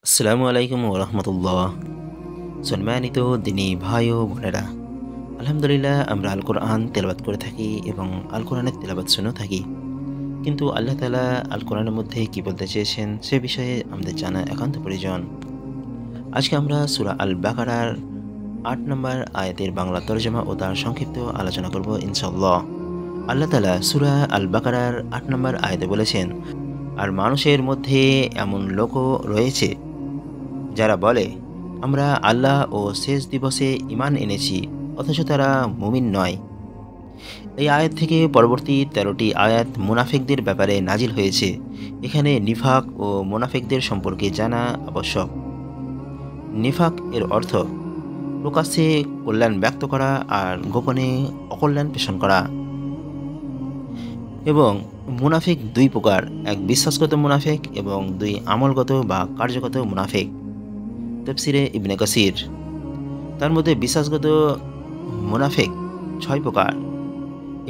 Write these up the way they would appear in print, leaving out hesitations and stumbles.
আসসালামু আলাইকুম ওরহমতুল্লাহ। সম্মানিত দিনী ভাই ও বোনেরা, আলহামদুলিল্লাহ আমরা আল কোরআন তেলাওয়াত করে থাকি এবং আল কোরআনের তেলাওয়াত শুনেও থাকি। কিন্তু আল্লাহ তাআলা আল কোরআনের মধ্যে কি বলতে চেয়েছেন সে বিষয়ে আমাদের জানা একান্ত প্রয়োজন। আজকে আমরা সূরা আল বাকারার ৮ নম্বর আয়াতের বাংলা তরজমা ও তার সংক্ষিপ্ত আলোচনা করব ইনশাআল্লাহ। আল্লাহ তাআলা সূরা আল বাকারার ৮ নম্বর আয়াতে বলেছেন, আর মানুষের মধ্যে এমন লোকও রয়েছে যারা বলে, আমরা আল্লাহ ও শেষ দিবসে ঈমান এনেছি, অথচ তারা মুমিন নয়। এই আয়াত থেকে পরবর্তী ১৩টি আয়াত মুনাফিকদের ব্যাপারে নাজিল হয়েছে। এখানে নিফাক ও মুনাফিকদের সম্পর্কে জানা আবশ্যক। নিফাক এর অর্থ প্রকাশ্যে কল্যাণ ব্যক্ত করা আর গোপনে অকল্যাণ পোষণ করা। এবং মুনাফিক দুই প্রকার, এক বিশ্বাসগত মুনাফিক এবং দুই আমলগত বা কার্যগত মুনাফিক। তাফসিরে ইবনে কাসির। তার মধ্যে বিশ্বাসগত মুনাফিক ৬ প্রকার।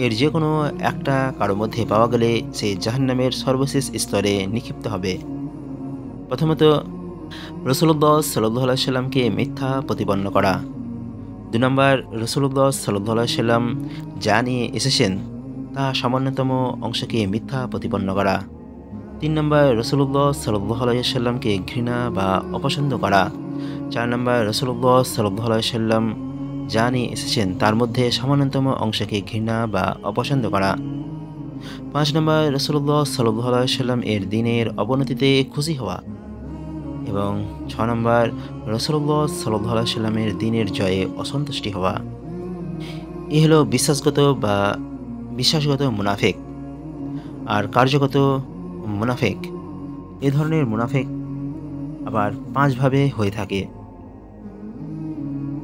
এর যে কোনো একটা কারো মধ্যে পাওয়া গেলে সে জাহান্নামের সর্বশেষ স্তরে নিক্ষিপ্ত হবে। প্রথমত, রাসূলুল্লাহ সাল্লাল্লাহু আলাইহি সাল্লামকে মিথ্যা প্রতিপন্ন করা। ২ নম্বর, রাসূলুল্লাহ সাল্লাল্লাহু আলাইহি সাল্লাম যা নিয়ে এসেছেন তা সামান্যতম অংশকে মিথ্যা প্রতিপন্ন করা। ৩ নম্বর, রাসূলুল্লাহ সাল্লাল্লাহু আলাইহি সাল্লামকে ঘৃণা বা অপছন্দ করা। ৪ নম্বর, রাসূলুল্লাহ সাল্লাল্লাহু আলাইহি সাল্লাম যা নিয়ে এসেছেন তার মধ্যে সামান্যতম অংশকে ঘৃণা বা অপছন্দ করা। ৫ নম্বর, রাসূলুল্লাহ সাল্লাল্লাহু আলাইহি সাল্লাম এর দ্বীনের অবনতিতে খুশি হওয়া। এবং ৬ নম্বর, রাসূলুল্লাহ সাল্লাল্লাহু আলাইহি সাল্লামের দ্বীনের জয়ে অসন্তুষ্টি হওয়া। এ হলো বিশ্বাসগত মুনাফিক। আর কার্যগত মুনাফিক, এ ধরনের মুনাফিক আবার ৫ ভাবে হয়ে থাকে।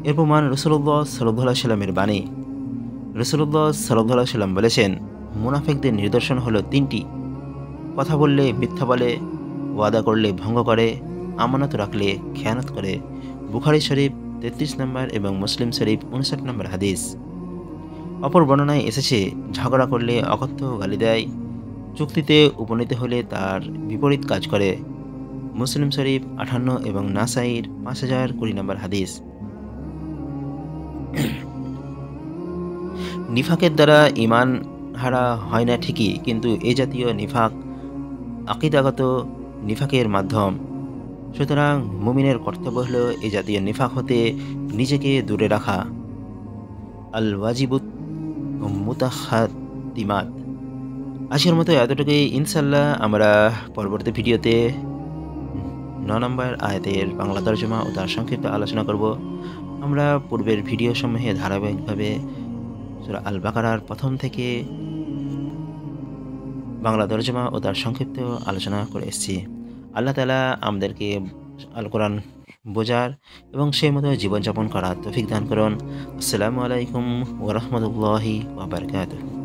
এর প্রমাণ রাসূলুল্লাহ সাল্লাল্লাহু আলাইহি সাল্লামের বাণী। রাসূলুল্লাহ সাল্লাল্লাহু আলাইহি সাল্লাম বলেছেন, মুনাফিকদের নিদর্শন হলো ৩টি: কথা বললে মিথ্যা বলে, ওয়াদা করলে ভঙ্গ করে, আমানত রাখলে খেয়ানত করে। বুখারী শরীফ ৩৩ নম্বর এবং মুসলিম শরীফ ৫৯ নম্বর হাদিস। অপর বর্ণনায় এসেছে, ঝগড়া করলে অকথ্য গালি দেয়, চুক্তিতে উপনীত হলে তার বিপরীত কাজ করে। মুসলিম শরীফ ৫৮ এবং নাসাইর ৫০২০ নম্বর হাদিস। নিফাকের দ্বারা ঈমান হারা হয় না ঠিকই, কিন্তু এ জাতীয় নিফাক আকীদাগত নিফাকের মাধ্যম। সুতরাং মুমিনের কর্তব্য হলো এ জাতীয় নিফাক হতে নিজেকে দূরে রাখা। আল ওয়াজিবুত মুতাখাদ্দিমাত। আজকের মতো এতটুকুই। ইনশাল্লাহ আমরা পরবর্তী ভিডিওতে ৯ নম্বর আয়াতের বাংলা তর্জমা ও তার সংক্ষিপ্ত আলোচনা করব। আমরা পূর্বের ভিডিও সমূহে ধারাবাহিকভাবে সূরা আল বাকারার প্রথম থেকে বাংলা তর্জমা ও তার সংক্ষিপ্ত আলোচনা করে এসেছি। আল্লাহ তাআলা আমাদেরকে আল কোরআন বোঝার এবং সেই মতো জীবনযাপন করার তৌফিক দান করুন। আসসালামু আলাইকুম ওয়া রাহমাতুল্লাহি ওয়া বারাকাতুহু।